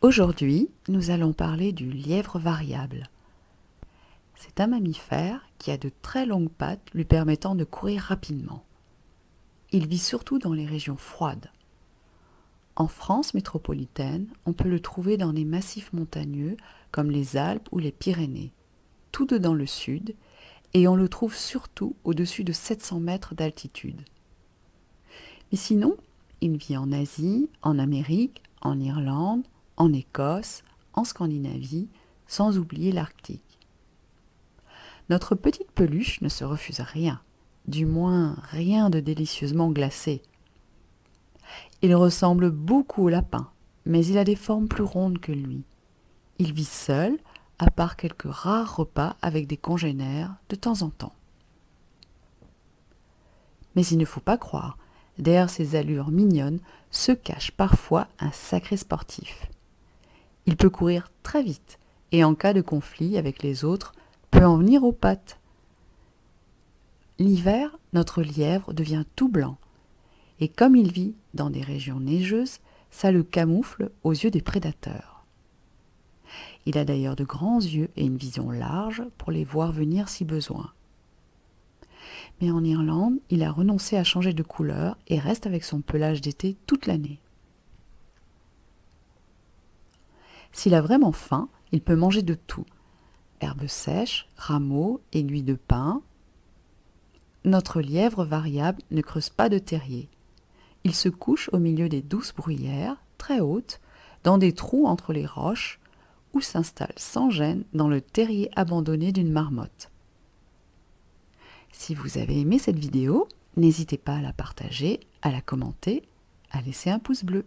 Aujourd'hui, nous allons parler du lièvre variable. C'est un mammifère qui a de très longues pattes lui permettant de courir rapidement. Il vit surtout dans les régions froides. En France métropolitaine, on peut le trouver dans les massifs montagneux comme les Alpes ou les Pyrénées, tout dans le sud, et on le trouve surtout au-dessus de 700 mètres d'altitude. Mais sinon, il vit en Asie, en Amérique, en Irlande, en Écosse, en Scandinavie, sans oublier l'Arctique. Notre petite peluche ne se refuse rien, du moins rien de délicieusement glacé. Il ressemble beaucoup au lapin, mais il a des formes plus rondes que lui. Il vit seul, à part quelques rares repas avec des congénères de temps en temps. Mais il ne faut pas croire, derrière ses allures mignonnes se cache parfois un sacré sportif. Il peut courir très vite et en cas de conflit avec les autres, peut en venir aux pattes. L'hiver, notre lièvre devient tout blanc. Et comme il vit dans des régions neigeuses, ça le camoufle aux yeux des prédateurs. Il a d'ailleurs de grands yeux et une vision large pour les voir venir si besoin. Mais en Irlande, il a renoncé à changer de couleur et reste avec son pelage d'été toute l'année. S'il a vraiment faim, il peut manger de tout. Herbes sèches, rameaux, aiguilles de pin. Notre lièvre variable ne creuse pas de terrier. Il se couche au milieu des douces bruyères, très hautes, dans des trous entre les roches, ou s'installe sans gêne dans le terrier abandonné d'une marmotte. Si vous avez aimé cette vidéo, n'hésitez pas à la partager, à la commenter, à laisser un pouce bleu.